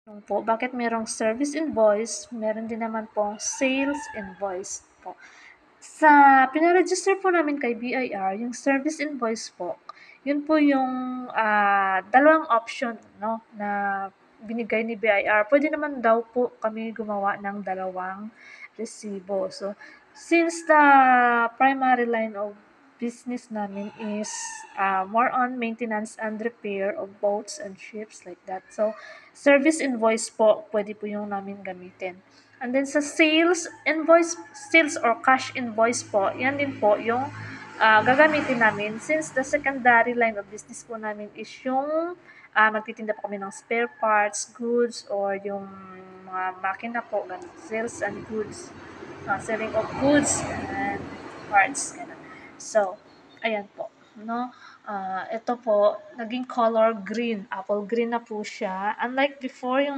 po, bakit merong service invoice, meron din naman pong sales invoice po. Sa pina-register po namin kay BIR, yung service invoice po, yun po yung dalawang option, no, na binigay ni BIR. Pwede naman daw po kami gumawa ng dalawang resibo. So, since the primary line of business namin is more on maintenance and repair of boats and ships like that. So, service invoice po, pwede po yung namin gamitin. And then sa sales invoice, sales or cash invoice po, yan din po yung gagamitin namin since the secondary line of business po namin is yung magtitinda po kami ng spare parts, goods, or yung mga makina po, ganun, sales and goods, selling of goods and parts, ganun. So, ayan po, no? Ito po, naging color green, apple green na po siya. Unlike before, yung